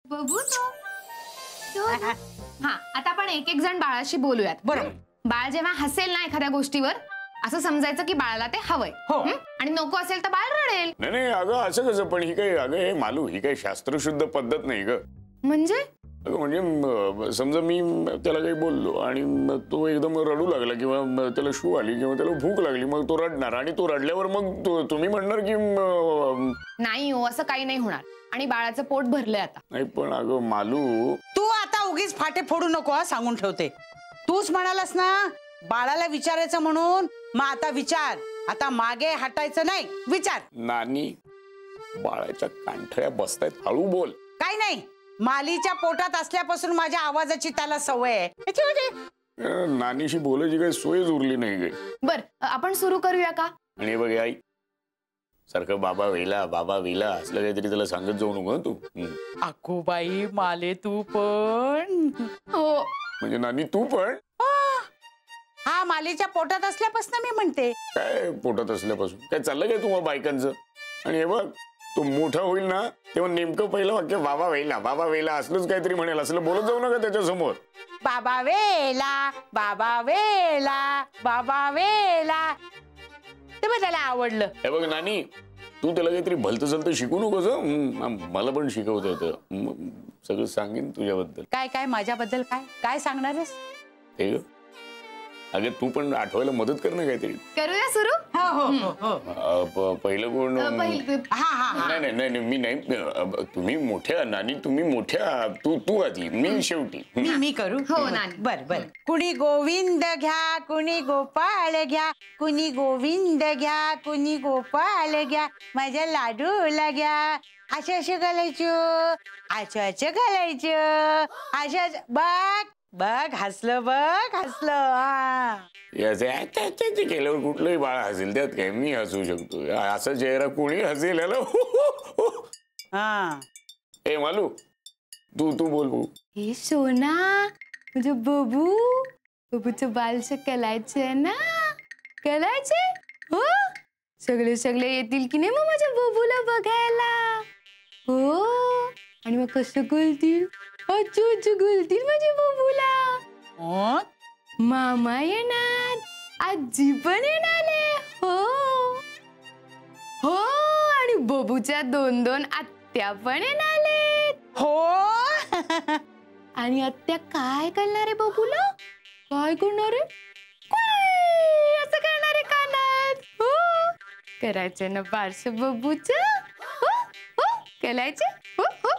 बघू तो हा आता आपण एक एक जण बाळाशी बोलूयात. बरोबर. बाळ जेव्हा हसेल ना एखाद्या गोष्टीवर असं समजायचं की बाळाला ते हवंय. आणि नको असेल तर बाळ रडेल. नाही नाही अगं असं कसं पण ही काही अगं हे मालू ही काही शास्त्रशुद्ध पद्धत नाही ग. म्हणजे अगं म्हणजे समजा मी त्याला काही बोललो आणि तो एकदम रडू लागला किंवा त्याला शू आली किंवा त्याला भूक लागली मग तो रडणार आणि तो रडल्यावर मग तुम्ही म्हणणार की नाही हो असं काही नाही होणार आणि बाळाचं पोट भरलंय आता. नाही पण अगं मालू तू आता उगीच फाटे फोडू नको हा सांगून ठेवते. तूच म्हणालास ना बाळाला विचारायचं म्हणून मग आता विचार. आता मागे हटायचं नाही विचार. नानी बाळाच्या कांठळ्या बसतायत हळू बोल. काय नाही मालीच्या पोटात असल्यापासून माझ्या आवाजाची त्याला सवय आहे. नानीशी बोलायची काही सोयच उरली नाही गे. बर आपण सुरू करूया का. आणि बघ आई सारखं बाबा वेला असलं काहीतरी त्याला सांगत जाऊ नको तू. अगो बाई माले तू पण. हो म्हणजे नानी तू पण. हा मालीच्या पोटात असल्यापासून मी म्हणते. काय पोटात असल्यापासून काय चाललं काय तुम्हाला बायकांचं. आणि हे बघ तो मोठा होईल ना तेव्हा नेमकं पहिलं वाक्य बाबा वेला असलंच काहीतरी म्हणेल. असलं बोलत जाऊ नका त्याच्या समोर. बाबा वेला बाबा वेला बाबा वेला ते मग त्याला आवडलं. हे बघ नानी तू त्याला काहीतरी भलतं चलतं शिकू नकोस. मला पण शिकवत होतं सगळं सांगेन तुझ्याबद्दल. काय काय माझ्याबद्दल काय काय सांगणार आहेस. हे ग अगं तू पण आठवायला मदत कर ना काहीतरी. करूया सुरू. पहिलं कोण. नाही नाही नाही मी नाही. तुम्ही मोठ्या नानी तुम्ही मोठ्या तू आधी मी शेवटी. मी करू. हो नानी. बर बर. कुणी गोविंद घ्या कुणी गोपाळ घ्या कुणी गोविंद घ्या कुणी गोपाळ घ्या माझ्या लाडूला घ्या. असे असे घालायचं असं घालायचं असं. बघ बघ हसलं बघ हसलं. केल्यावर कुठलंही बाळ हसेल त्यात काय मी हसू शकतो. असा चेहरा कोणी हसेल याला. ए मालू तू बोल बघू. हे सोना म्हणजे बबूचं बालच कलायचंय ना. कलायचे हो सगळे येतील की नाही मग माझ्या बबूला बघायला. हो आणि मग कसं बोलतील. अच्छा बोलतील माझ्या बबूला. मामा येणार आजी पण येणार. हो हो आणि बबूच्या 2 आत्या पण येणार. हो आणि आत्या काय करणार आहे बबूला. काय करणार आहे असं करणार आहे कानात. हो करायचं ना बारस बबूच. हो हो करायचं. हो हो